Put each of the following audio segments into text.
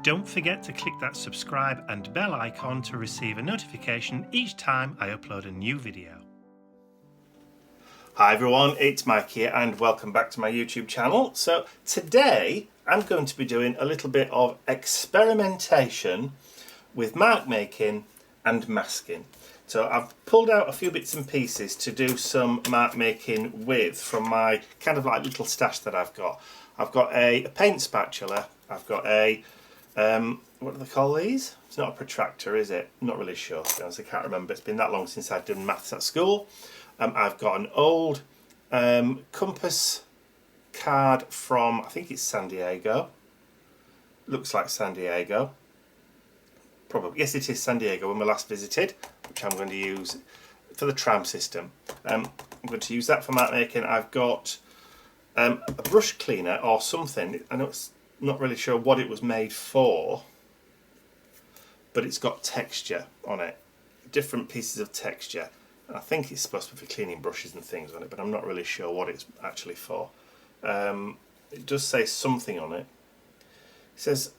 Don't forget to click that subscribe and bell icon to receive a notification each time I upload a new video. Hi everyone, it's Mike here and welcome back to my YouTube channel. So today I'm going to be doing a little bit of experimentation with mark making and masking. So I've pulled out a few bits and pieces to do some mark making with from my kind of like little stash that I've got. I've got a paint spatula, I've got a, what do they call these? It's not a protractor, is it? I'm not really sure, to be honest, I can't remember. It's been that long since I've done maths at school. I've got an old compass card from, I think it's San Diego. Looks like San Diego. Probably, yes it is San Diego when we last visited, which I'm going to use for the tram system. I'm going to use that for mark making. I've got a brush cleaner or something. I know it's not really sure what it was made for, but it's got texture on it, different pieces of texture. I think it's supposed to be for cleaning brushes and things on it, but I'm not really sure what it's actually for. It does say something on it. It says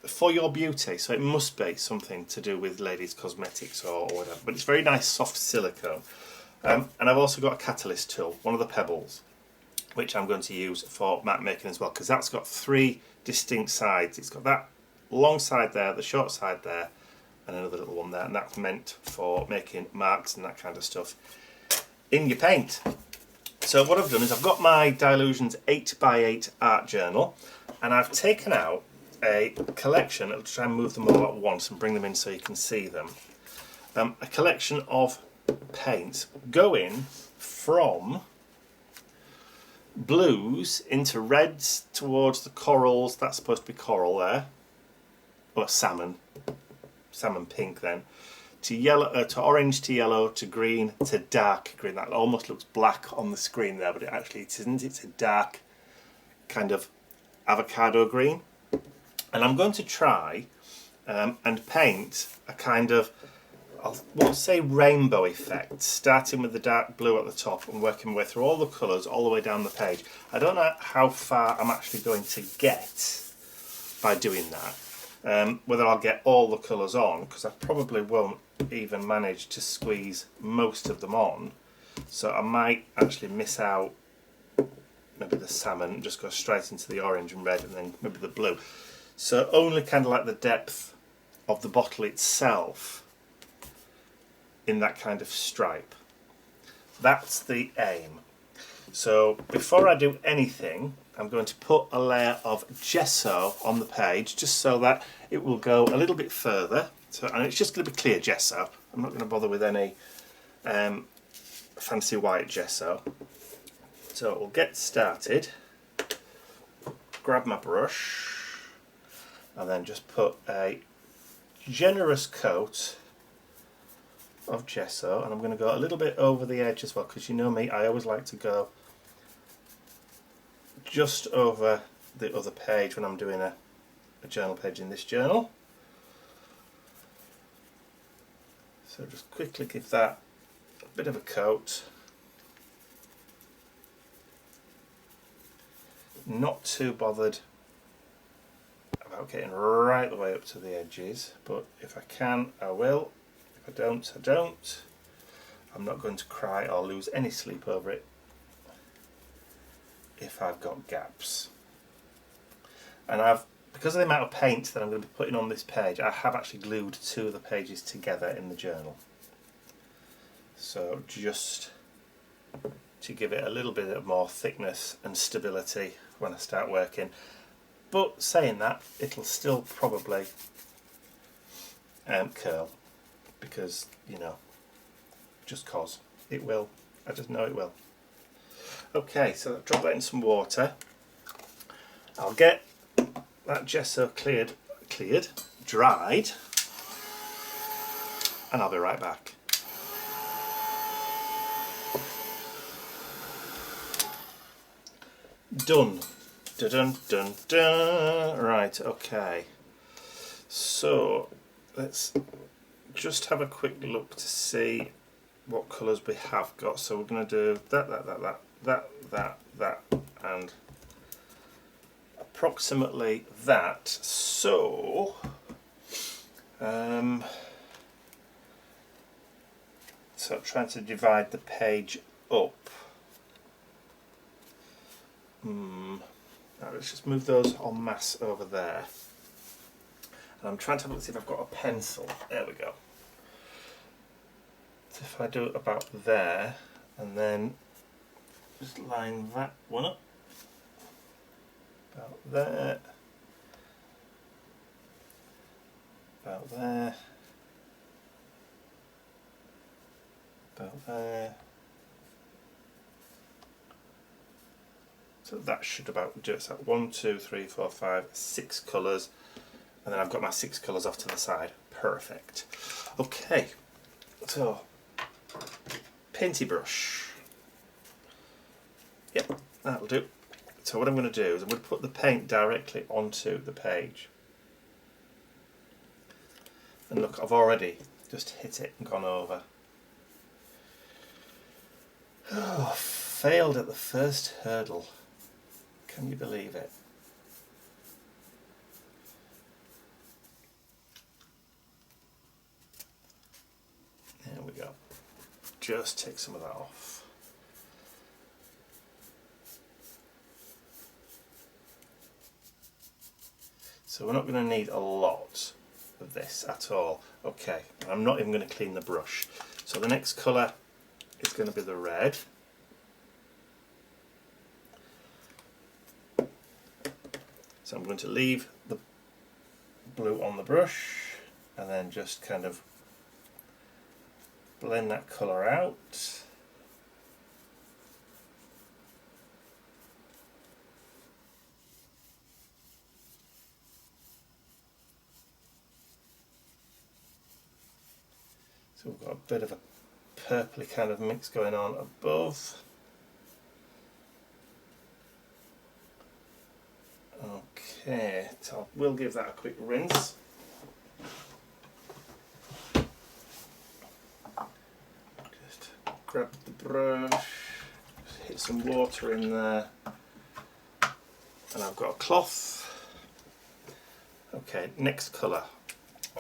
for your beauty, so it must be something to do with ladies' cosmetics or whatever. But it's very nice soft silicone. And I've also got a catalyst tool, one of the pebbles, which I'm going to use for mark making as well, because that's got three distinct sides. It's got that long side there, the short side there, and another little one there, and that's meant for making marks and that kind of stuff in your paint. So what I've done is I've got my Dylusions 8x8 art journal, and I've taken out a collection. I'll try and move them all at once and bring them in so you can see them. A collection of paints going from blues into reds towards the corals. That's supposed to be coral there, or salmon pink then, to yellow, to orange, to yellow, to green, to dark green. That almost looks black on the screen there, but it actually it isn't. It's a dark kind of avocado green. And I'm going to try and paint a kind of, I won't say rainbow effect, starting with the dark blue at the top and working my way through all the colours all the way down the page. I don't know how far I'm actually going to get by doing that. Whether I'll get all the colours on, because I probably won't even manage to squeeze most of them on. So I might actually miss out maybe the salmon and just go straight into the orange and red and then maybe the blue. So only kind of like the depth of the bottle itself in that kind of stripe. That's the aim. So before I do anything, I'm going to put a layer of gesso on the page just so that it will go a little bit further. So, and it's just going to be clear gesso. I'm not going to bother with any fancy white gesso. So we'll get started. Grab my brush and then just put a generous coat of gesso, and I'm going to go a little bit over the edge as well, because you know me, I always like to go just over the other page when I'm doing a journal page in this journal. So just quickly give that a bit of a coat. Not too bothered about getting right the way up to the edges, but if I can I will. If I don't, I don't. I'm not going to cry or lose any sleep over it if I've got gaps. And because of the amount of paint that I'm going to be putting on this page, I have actually glued two of the pages together in the journal. So just to give it a little bit of more thickness and stability when I start working. But saying that, it'll still probably curl, because, you know, just cause it will. I just know it will. Okay, so I'll drop that in some water. I'll get that gesso cleared, dried, and I'll be right back. Done. Dun dun dun dun. Right, okay. So let's just have a quick look to see what colours we have got. So we're going to do that, and approximately that. So so I'm trying to divide the page up. Now let's just move those en masse over there. And I'm trying to see if I've got a pencil. There we go. So if I do it about there, and then just line that one up. About there. About there. About there. So that should about do it. So 1, 2, 3, 4, 5, 6 colours, and then I've got my 6 colours off to the side. Perfect. Okay, so painty brush. Yep, that'll do. So what I'm going to do is I'm going to put the paint directly onto the page. And look, I've already just hit it and gone over. Oh, failed at the first hurdle. Can you believe it? There we go. Just take some of that off. So we're not going to need a lot of this at all. Okay, and I'm not even going to clean the brush. So the next colour is going to be the red. So I'm going to leave the blue on the brush and then just kind of blend that colour out. So we've got a bit of a purpley kind of mix going on above. Okay, so we'll give that a quick rinse. Just grab the brush, just hit some water in there, and I've got a cloth. Okay, next colour,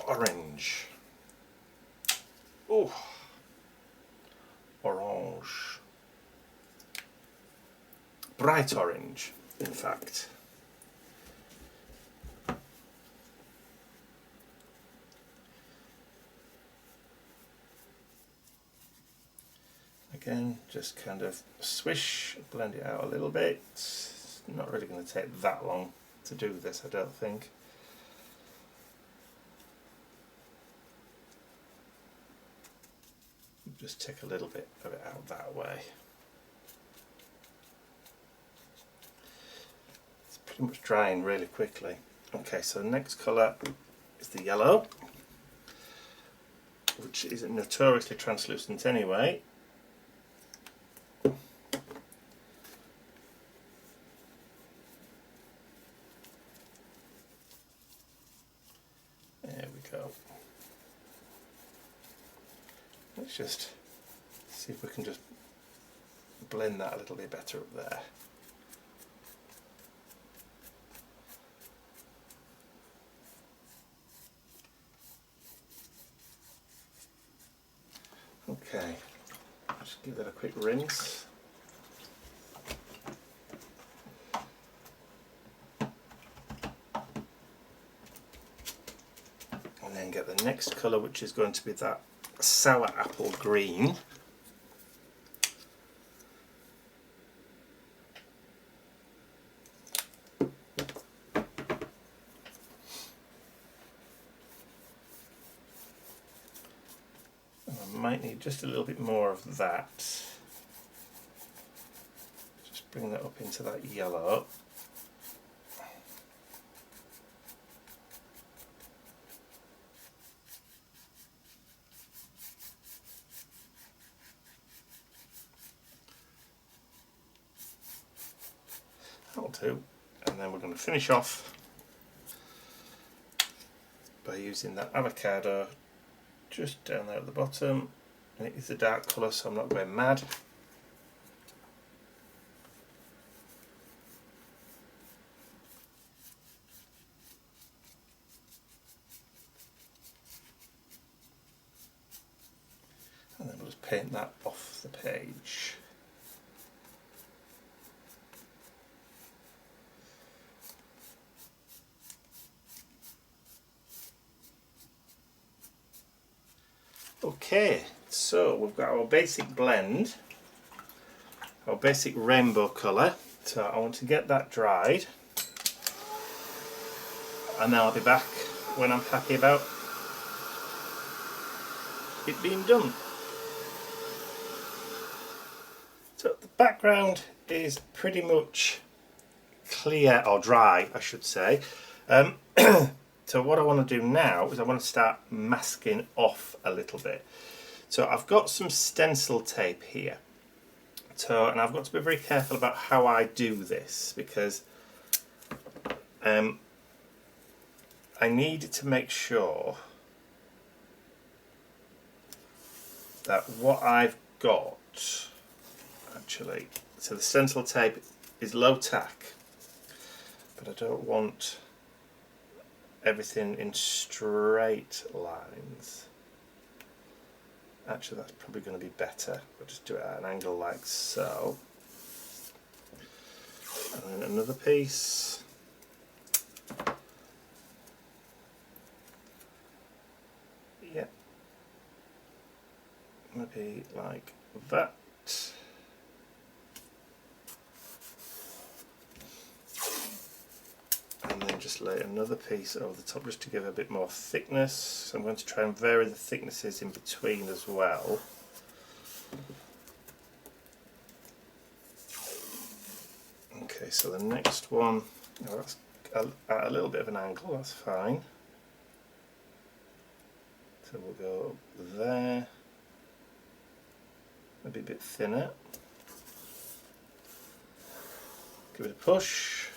orange. Oh, orange. Bright orange, in fact. Again, just kind of swish, blend it out a little bit. It's not really going to take that long to do this, I don't think. Just take a little bit of it out that way. It's pretty much drying really quickly. Okay, so the next colour is the yellow, which is notoriously translucent anyway. There we go. Let's just see if we can just blend that a little bit better up there. Okay, just give that a quick rinse. And then get the next colour, which is going to be that sour apple green. And I might need just a little bit more of that. Just bring that up into that yellow. That'll do. And then we're going to finish off by using that avocado just down there at the bottom, and it is a dark colour, so I'm not going mad. paint that off the page. Okay, so we've got our basic blend, our basic rainbow colour. So I want to get that dried, and then I'll be back when I'm happy about it being done. So the background is pretty much clear, or dry I should say. So what I want to do now is I want to start masking off a little bit. So I've got some stencil tape here. So, and I've got to be very careful about how I do this, because I need to make sure that what I've got actually, so the stencil tape is low tack, but I don't want everything in straight lines. Actually, that's probably going to be better. We'll just do it at an angle like so. And then another piece. Yeah. Maybe like that. And then just lay another piece over the top just to give a bit more thickness. So I'm going to try and vary the thicknesses in between as well. Okay, so the next one, oh, that's at a little bit of an angle, that's fine. So we'll go there, maybe a bit thinner. Give it a push.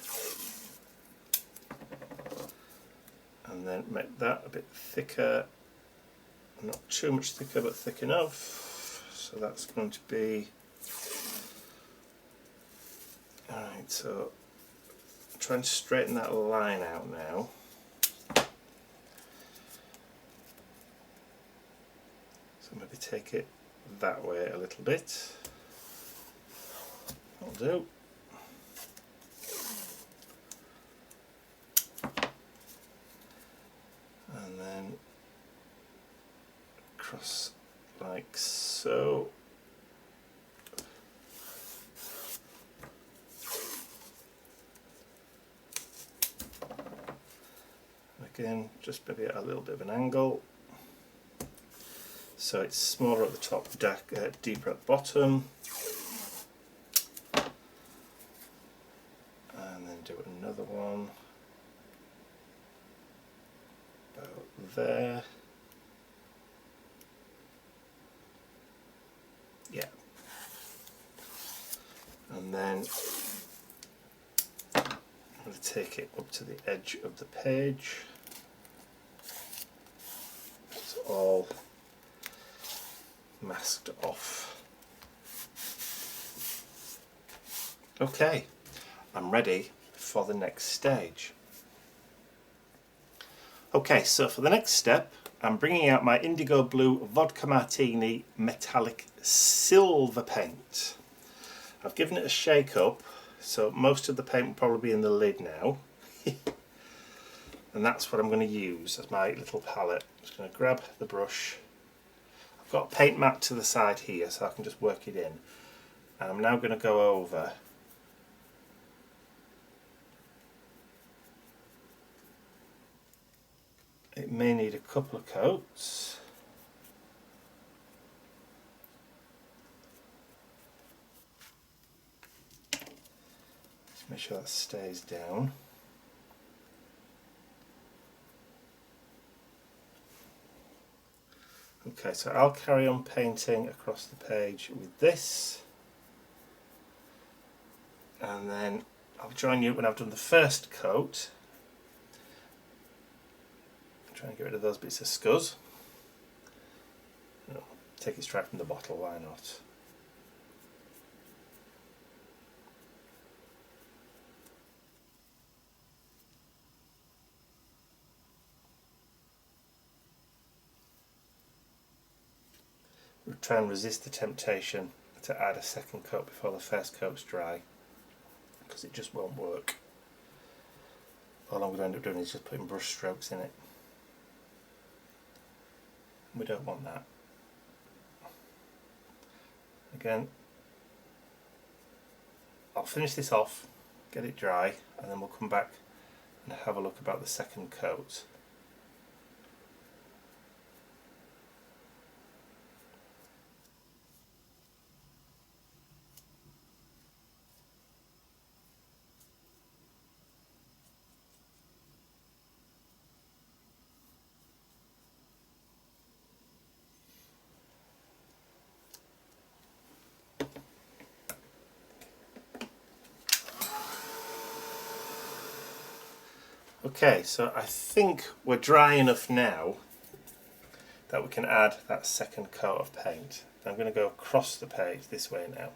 And then make that a bit thicker, not too much thicker but thick enough. So that's going to be, alright, so try and straighten that line out now. So maybe take it that way a little bit. That'll do. And then across like so. Again, just maybe at a little bit of an angle. So it's smaller at the top, deeper at the bottom. And then do another one. About there. Yeah. And then I'm going to take it up to the edge of the page. It's all masked off. Okay, I'm ready for the next stage. Okay, so for the next step, I'm bringing out my indigo blue vodka martini metallic silver paint. I've given it a shake up, so most of the paint will probably be in the lid now. And that's what I'm going to use as my little palette. I'm just going to grab the brush. I've got a paint mat to the side here, so I can just work it in. And I'm now going to go over it. May need a couple of coats. Just make sure that stays down. Okay, so I'll carry on painting across the page with this, and then I'll join you when I've done the first coat. Try and get rid of those bits of scuzz. Take it straight from the bottle, why not? try and resist the temptation to add a second coat before the first coat's dry, because it just won't work. All I'm going to end up doing is just putting brush strokes in it. We don't want that. Again, I'll finish this off, get it dry, and then we'll come back and have a look about the second coat. Okay, so I think we're dry enough now that we can add that second coat of paint. I'm going to go across the page this way now.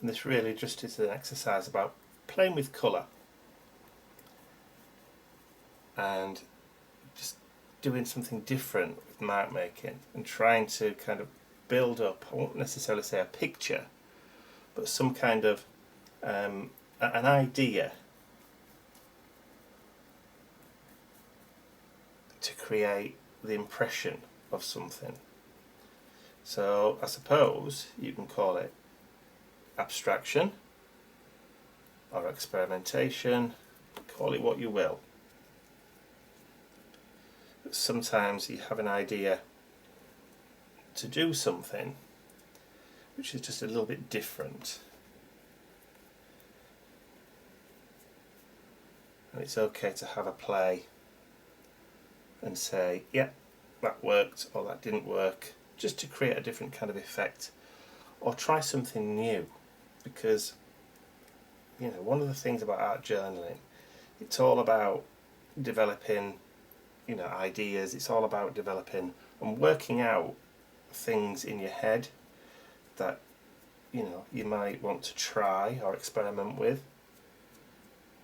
And this really just is an exercise about playing with colour and just doing something different with mark making and trying to kind of build up, I won't necessarily say a picture, but some kind of an idea to create the impression of something. So I suppose you can call it abstraction or experimentation, call it what you will. But sometimes you have an idea to do something which is just a little bit different, and it's okay to have a play and say, yeah, that worked or that didn't work, just to create a different kind of effect or try something new. Because, you know, one of the things about art journaling, it's all about developing, you know, ideas. It's all about developing and working out things in your head that, you know, you might want to try or experiment with,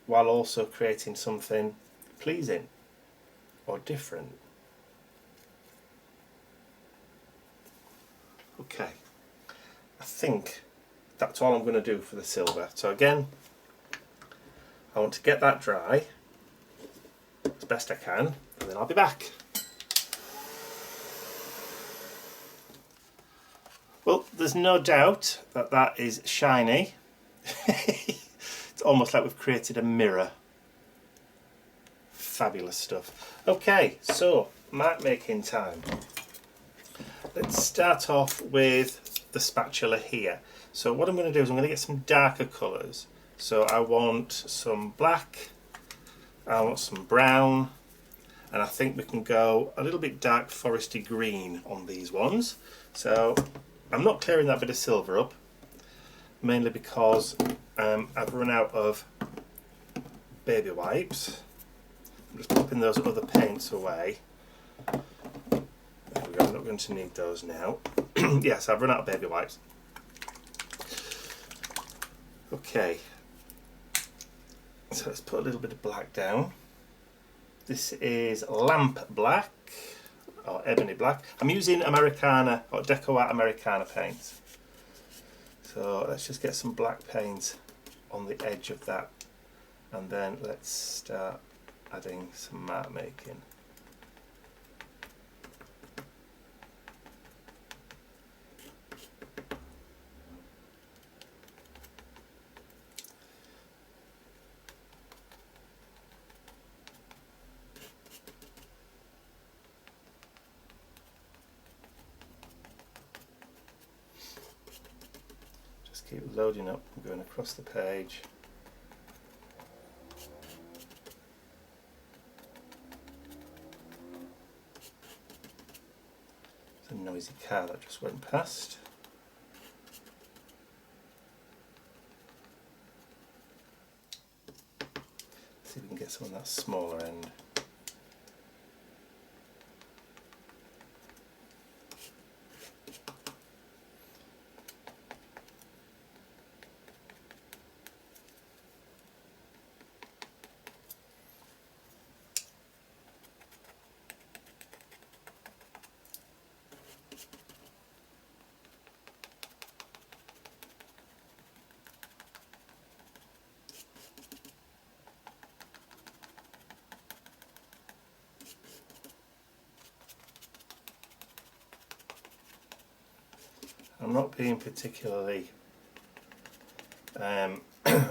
while also creating something pleasing or different. Okay, I think that's all I'm going to do for the silver. So again, I want to get that dry as best I can, and then I'll be back. Well, there's no doubt that that is shiny. It's almost like we've created a mirror. Fabulous stuff. Okay, so mark making time. Let's start off with the spatula here. So what I'm going to do is I'm going to get some darker colours. So I want some black, I want some brown, and I think we can go a little bit dark foresty green on these ones. So I'm not clearing that bit of silver up, mainly because I've run out of baby wipes. I'm just popping those other paints away. There we go, I'm not going to need those now. Yes, I've run out of baby wipes. Okay, so let's put a little bit of black down. This is lamp black or ebony black. I'm using Americana or Deco Art Americana paints. So let's just get some black paint on the edge of that, and then let's start adding some mark making. Keep loading up and going across the page. There's a noisy car that just went past. See if we can get some on that smaller end. I'm not being particularly, I've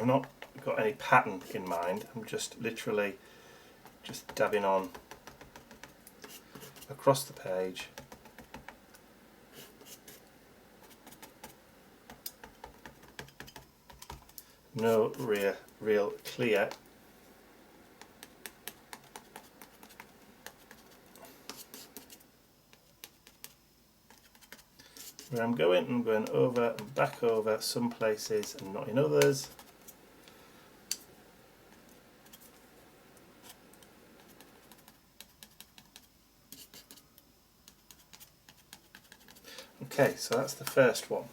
not got any pattern in mind. I'm just literally just dabbing on across the page. No real clear. Where I'm going over and back over some places and not in others. Okay, so that's the first one.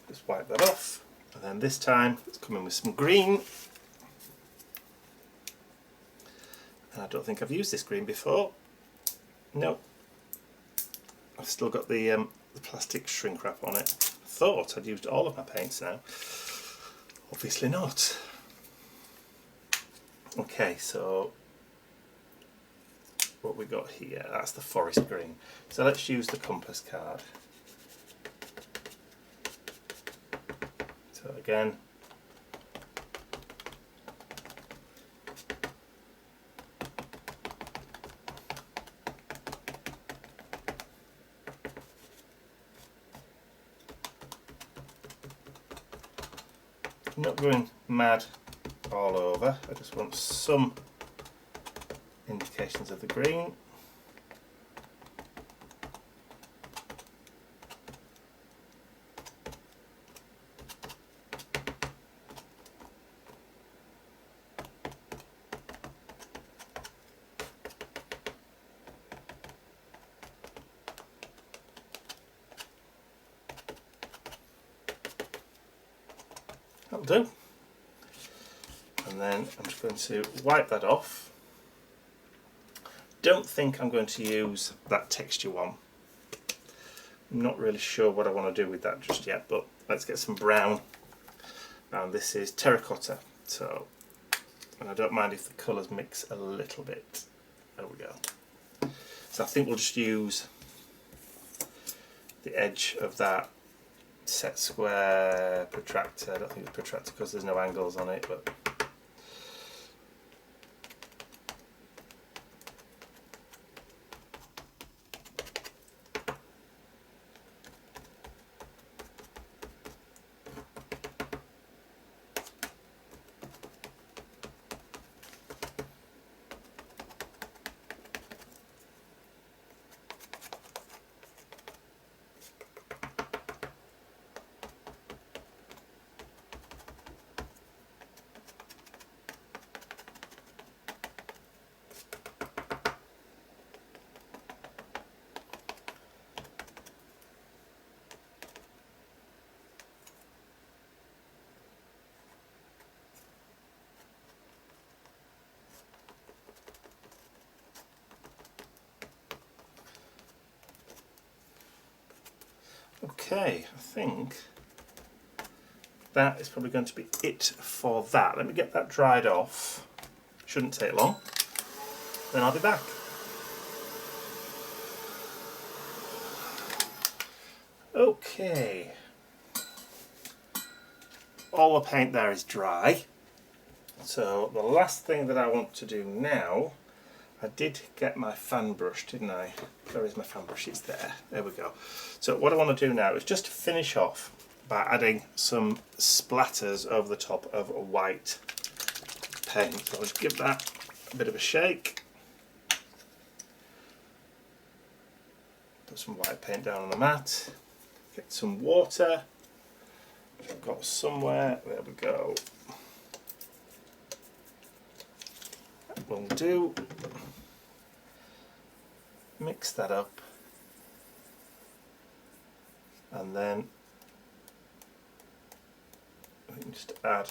Just wipe that off, and then this time it's coming with some green. And I don't think I've used this green before. No, I've still got the plastic shrink wrap on it. I thought I'd used all of my paints now. Obviously not. Okay, so what we got here, that's the forest green. So let's use the compass card. So again, I'm not going mad all over, I just want some indications of the green. That'll do. And then I'm just going to wipe that off. Don't think I'm going to use that texture one. I'm not really sure what I want to do with that just yet, but let's get some brown. And this is terracotta, so, and I don't mind if the colours mix a little bit. There we go. So I think we'll just use the edge of that set square protractor. I don't think it's protractor because there's no angles on it, but okay, I think that is probably going to be it for that. Let me get that dried off. Shouldn't take long. Then I'll be back. Okay. All the paint there is dry. So the last thing that I want to do now, I did get my fan brush, didn't I? Where is my fan brush? It's there. There we go. So what I want to do now is just finish off by adding some splatters over the top of white paint. So I'll just give that a bit of a shake. Put some white paint down on the mat. Get some water. Which I've got somewhere. There we go. That will do. Mix that up. And then we can just add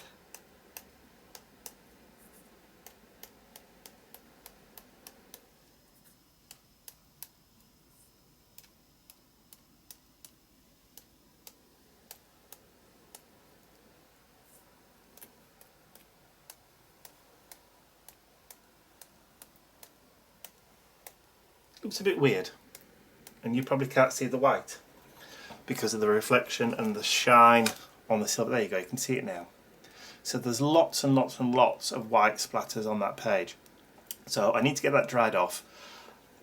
looks a bit weird, and you probably can't see the white because of the reflection and the shine on the silver. There you go, you can see it now. So there's lots and lots and lots of white splatters on that page. So I need to get that dried off,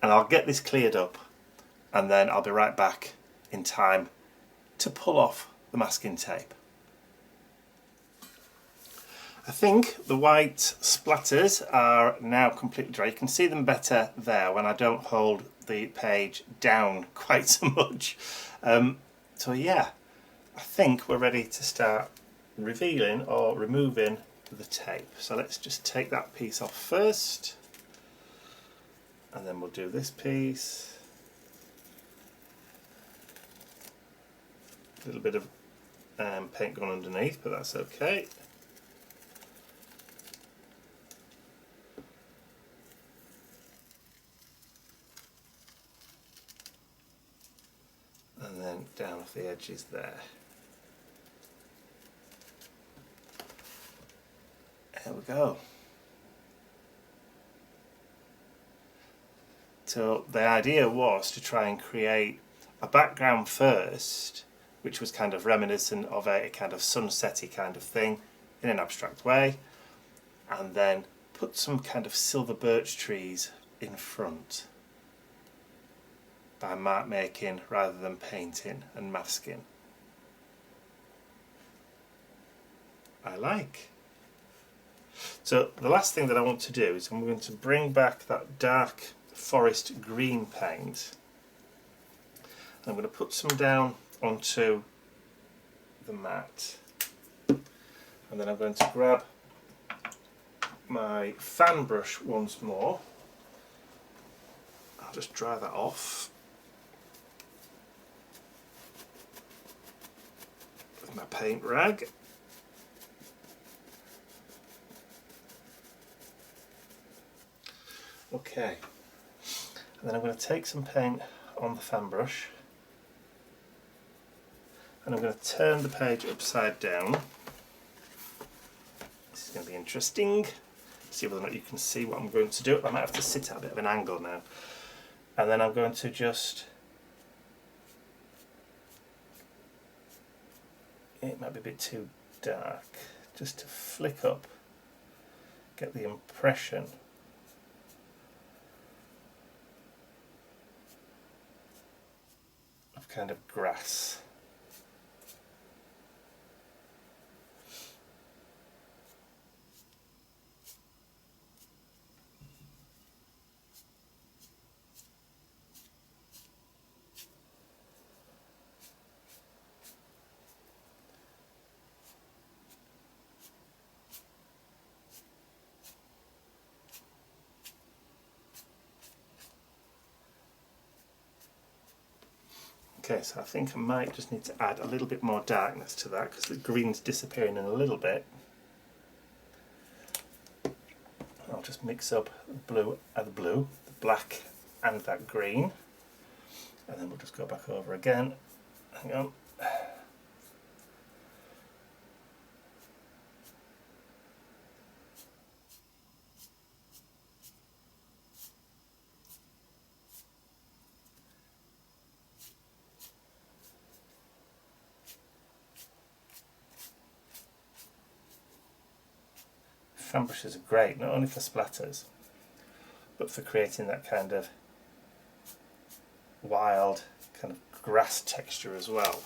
and I'll get this cleared up, and then I'll be right back in time to pull off the masking tape. I think the white splatters are now completely dry. You can see them better there when I don't hold the page down quite so much. So yeah, I think we're ready to start revealing or removing the tape. So let's just take that piece off first, and then we'll do this piece. A little bit of paint going underneath, but that's okay. And then down off the edges there. There we go. So the idea was to try and create a background first, which was kind of reminiscent of a kind of sunsetty kind of thing in an abstract way, and then put some kind of silver birch trees in front by mark making rather than painting and masking. I like. So the last thing that I want to do is I'm going to bring back that dark forest green paint. I'm going to put some down onto the mat, and then I'm going to grab my fan brush once more. I'll just dry that off with my paint rag. Okay, and then I'm going to take some paint on the fan brush, and I'm going to turn the page upside down. This is going to be interesting. See whether or not you can see what I'm going to do. I might have to sit at a bit of an angle now. And then I'm going to just, it might be a bit too dark, just to flick up, get the impression of kind of grass. Okay, so I think I might just need to add a little bit more darkness to that because the green's disappearing in a little bit. I'll just mix up the black and that green, and then we'll just go back over again. Hang on. Fan brushes are great, not only for splatters, but for creating that kind of wild kind of grass texture as well.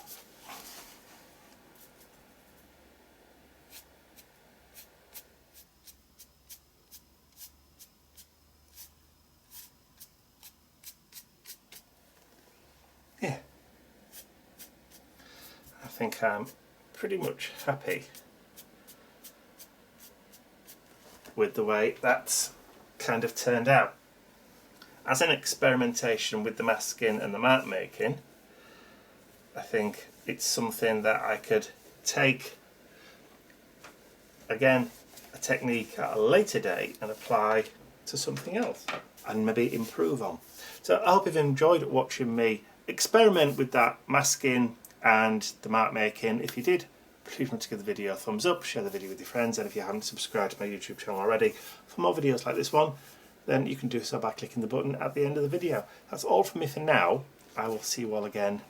think I'm pretty much happy with the way that's kind of turned out. As an experimentation with the masking and the mark making, I think it's something that I could take, again, a technique at a later date and apply to something else and maybe improve on. So I hope you've enjoyed watching me experiment with that masking and the mark making. If you did, please remember to give the video a thumbs up, share the video with your friends, and if you haven't subscribed to my YouTube channel already for more videos like this one, then you can do so by clicking the button at the end of the video. That's all from me for now. I will see you all again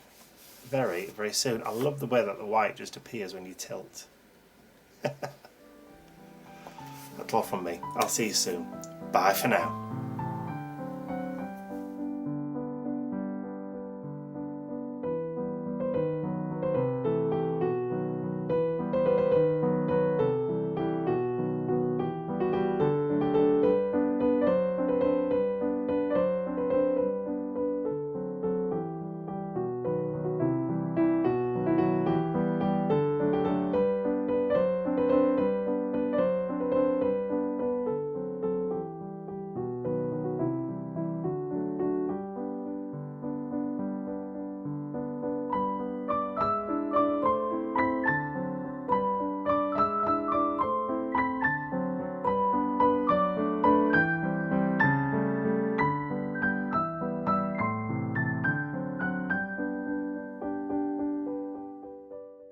very, very soon. I love the way that the white just appears when you tilt. That's all from me. I'll see you soon. Bye for now.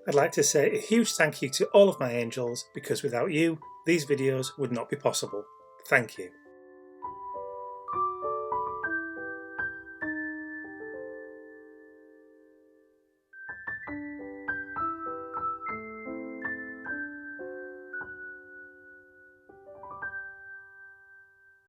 I'd like to say a huge thank you to all of my angels, because without you, these videos would not be possible. Thank you.